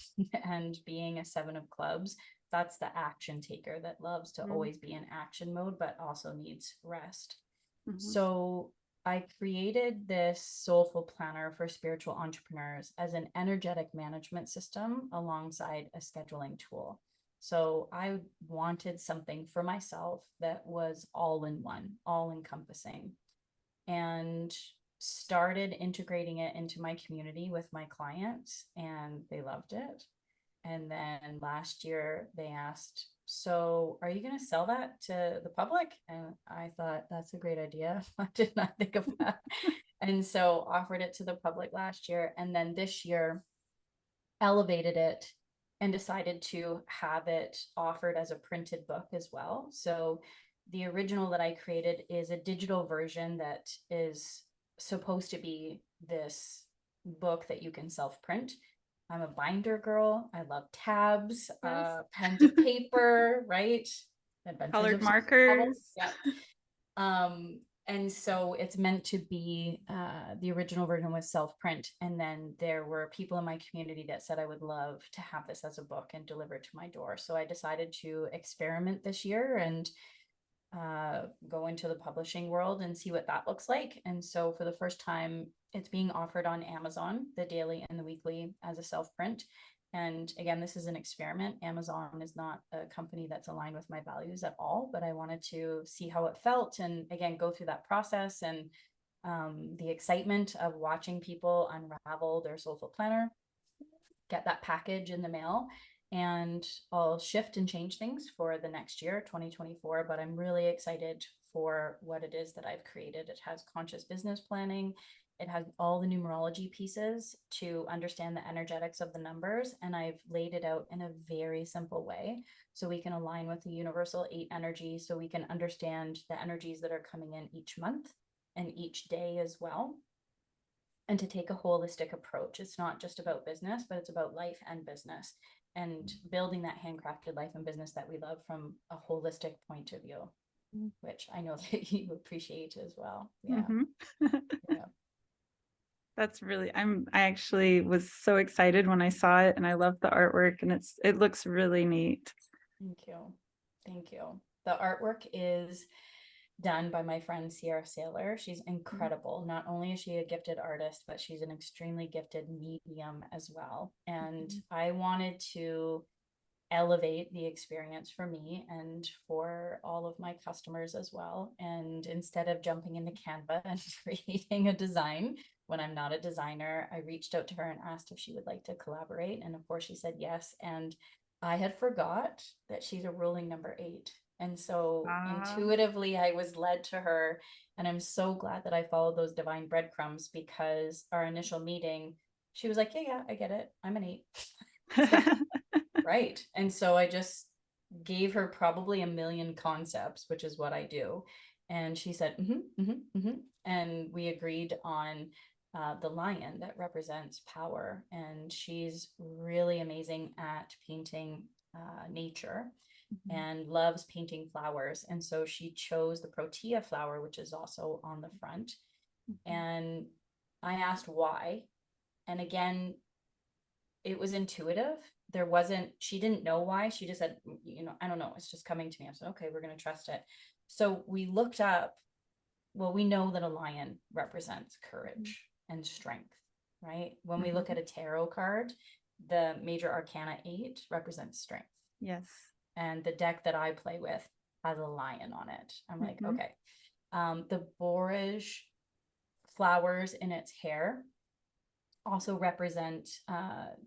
and being a seven of clubs, that's the action taker that loves to Mhm. always be in action mode, but also needs rest. Mhm. So I created this Soulful Planner for spiritual entrepreneurs as an energetic management system alongside a scheduling tool. So I wanted something for myself that was all in one, all encompassing, and started integrating it into my community with my clients, and they loved it. And then last year they asked, so are you going to sell that to the public? And I thought, that's a great idea. I did not think of that. And so offered it to the public last year. And then this year elevated it and decided to have it offered as a printed book as well. So the original that I created is a digital version that is supposed to be this book that you can self-print. I'm a binder girl. I love tabs, Yes. pen to paper, right? Adventures Colored of Travel. markers. Yeah. And so it's meant to be, the original version was self-print. And then there were people in my community that said I would love to have this as a book and delivered to my door. So I decided to experiment this year and go into the publishing world and see what that looks like. And so for the first time, it's being offered on Amazon, the daily and the weekly, as a self-print. And again, this is an experiment. Amazon is not a company that's aligned with my values at all, but I wanted to see how it felt and again, go through that process and the excitement of watching people unravel their soulful planner, get that package in the mail, and I'll shift and change things for the next year, 2024. But I'm really excited for what it is that I've created. It has conscious business planning. It has all the numerology pieces to understand the energetics of the numbers. And I've laid it out in a very simple way so we can align with the universal 8 energy, so we can understand the energies that are coming in each month and each day as well, and to take a holistic approach. It's not just about business, but it's about life and business, and building that handcrafted life and business that we love from a holistic point of view, which I know that you appreciate as well. Yeah. Mhm. Yeah. That's really, I actually was so excited when I saw it, and I love the artwork, and it looks really neat. Thank you. Thank you. The artwork is done by my friend Sierra Sailor. She's incredible. Not only is she a gifted artist, but she's an extremely gifted medium as well. And I wanted to elevate the experience for me and for all of my customers as well. And instead of jumping into Canva and creating a design when I'm not a designer, I reached out to her and asked if she would like to collaborate. And of course, she said yes. And I had forgot that she's a ruling number 8. And so intuitively, I was led to her. And I'm so glad that I followed those divine breadcrumbs, because our initial meeting, she was like, yeah, I get it. I'm an 8. Right. And so I just gave her probably a million concepts, which is what I do. And she said, and we agreed on the lion that represents power. And she's really amazing at painting nature and loves painting flowers. And so she chose the protea flower, which is also on the front. And I asked why. And again, it was intuitive. There wasn't, she didn't know why. She just said, I don't know. It's just coming to me. I said, okay, we're going to trust it. So we looked up, well, we know that a lion represents courage and strength, right? When we look at a tarot card, the major arcana 8 represents strength. Yes. And the deck that I play with has a lion on it. I'm like, okay. The borage flowers in its hair also represent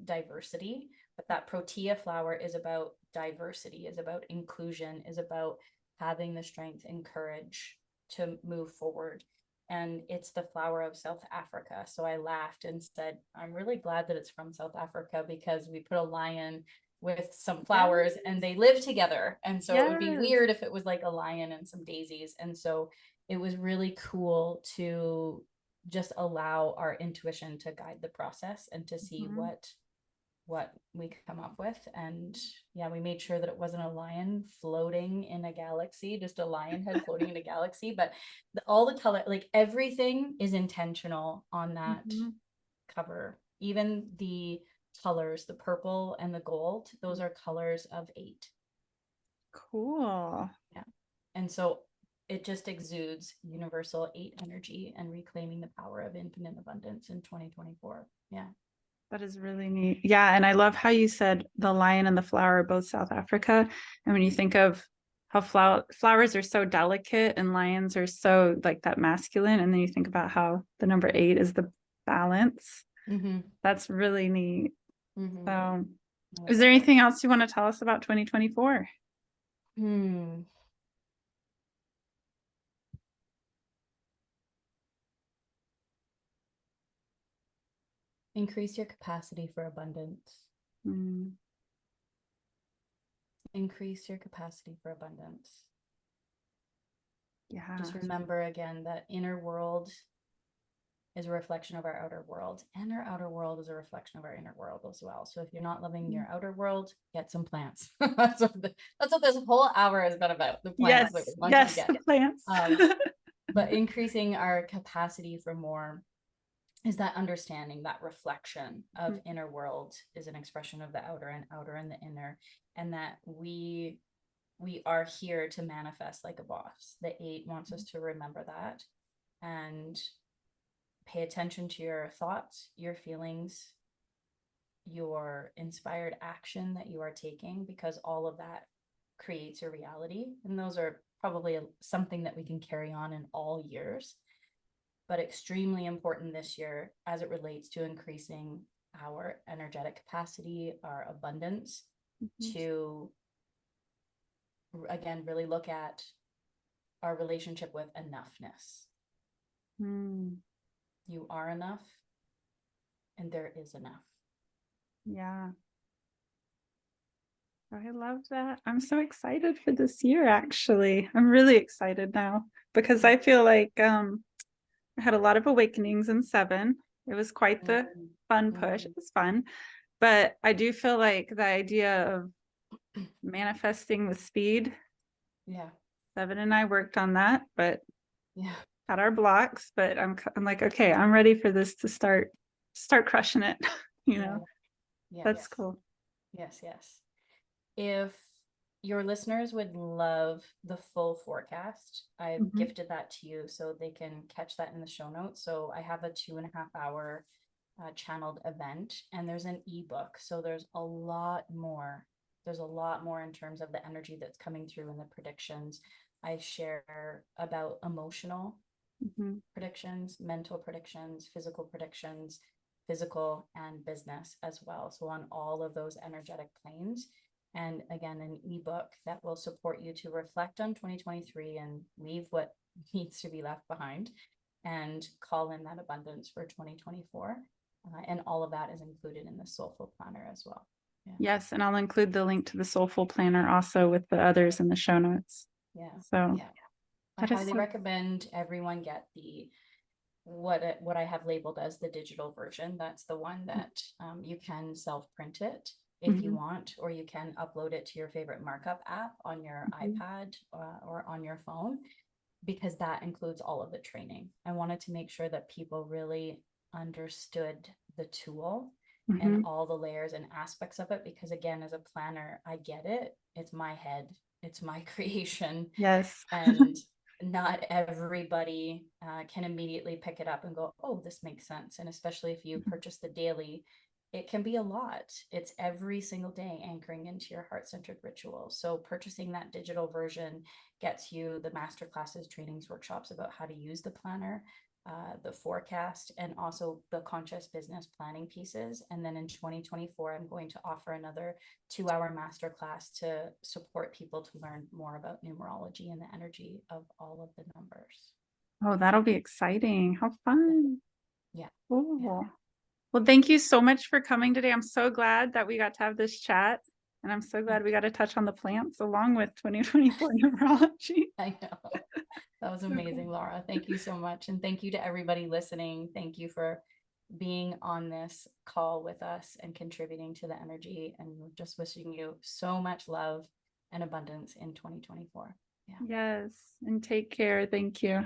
diversity, but that protea flower is about diversity, is about inclusion, is about having the strength and courage to move forward. And it's the flower of South Africa. So I laughed and said, I'm really glad that it's from South Africa, because we put a lion with some flowers and they live together. And so it would be weird if it was like a lion and some daisies. And so it was really cool to just allow our intuition to guide the process and to see what we come up with. And yeah, we made sure that it wasn't a lion floating in a galaxy, just a lion head floating in a galaxy, but all the color, like everything is intentional on that cover. Even the colors, the purple and the gold, those are colors of 8. Cool. Yeah. And so it just exudes universal 8 energy and reclaiming the power of infinite abundance in 2024. Yeah. That is really neat. Yeah. And I love how you said the lion and the flower are both South Africa. And when you think of how flowers are so delicate and lions are so like that masculine, and then you think about how the number 8 is the balance. That's really neat. So, is there anything else you want to tell us about 2024? Increase your capacity for abundance. Increase your capacity for abundance. Yeah. Just remember again that inner world is a reflection of our outer world, and our outer world is a reflection of our inner world as well. So if you're not loving your outer world, get some plants. That's what this whole hour has been about. The plants that we want you to get. The plants. But increasing our capacity for more is that understanding, that reflection of inner world is an expression of the outer and the inner, and that we are here to manifest like a boss. The 8 wants us to remember that and pay attention to your thoughts, your feelings, your inspired action that you are taking, because all of that creates your reality. And those are probably something that we can carry on in all years, but extremely important this year as it relates to increasing our energetic capacity, our abundance, to again really look at our relationship with enoughness. You are enough, and there is enough. Yeah. I love that. I'm so excited for this year, actually. I'm really excited now because I feel like I had a lot of awakenings in 7. It was quite the fun push. It was fun. But I do feel like the idea of manifesting with speed. Yeah. 7 and I worked on that, but had our blocks. But I'm like, okay, I'm ready for this to start crushing it. That's cool. Yes. If your listeners would love the full forecast, I've gifted that to you so they can catch that in the show notes. So I have a 2.5-hour channeled event, and there's an ebook. So there's a lot more. There's a lot more in terms of the energy that's coming through in the predictions. I share about emotional predictions, mental predictions, physical and business as well. So on all of those energetic planes. And again, an ebook that will support you to reflect on 2023 and leave what needs to be left behind and call in that abundance for 2024. And all of that is included in the Soulful Planner as well. Yes, and I'll include the link to the Soulful Planner also with the others in the show notes. I highly recommend everyone get the what I have labeled as the digital version. That's the one that you can self-print it if you want, or you can upload it to your favorite markup app on your iPad or on your phone, because that includes all of the training. I wanted to make sure that people really understood the tool and all the layers and aspects of it, because again, as a planner, I get it. It's my head. It's my creation. Yes. And not everybody can immediately pick it up and go, oh, this makes sense. And especially if you purchase the daily, it can be a lot. It's every single day anchoring into your heart-centered ritual. So purchasing that digital version gets you the masterclasses, trainings, workshops about how to use the planner, the forecast, and also the conscious business planning pieces. And then in 2024, I'm going to offer another 2-hour masterclass to support people to learn more about numerology and the energy of all of the numbers. Oh, that'll be exciting. How fun. Yeah. Cool. Well, thank you so much for coming today. I'm so glad that we got to have this chat. And I'm so glad we got to touch on the plants along with 2024 numerology. I know. That was amazing, Laura. Thank you so much. And thank you to everybody listening. Thank you for being on this call with us and contributing to the energy. And just wishing you so much love and abundance in 2024. Yes. And take care. Thank you.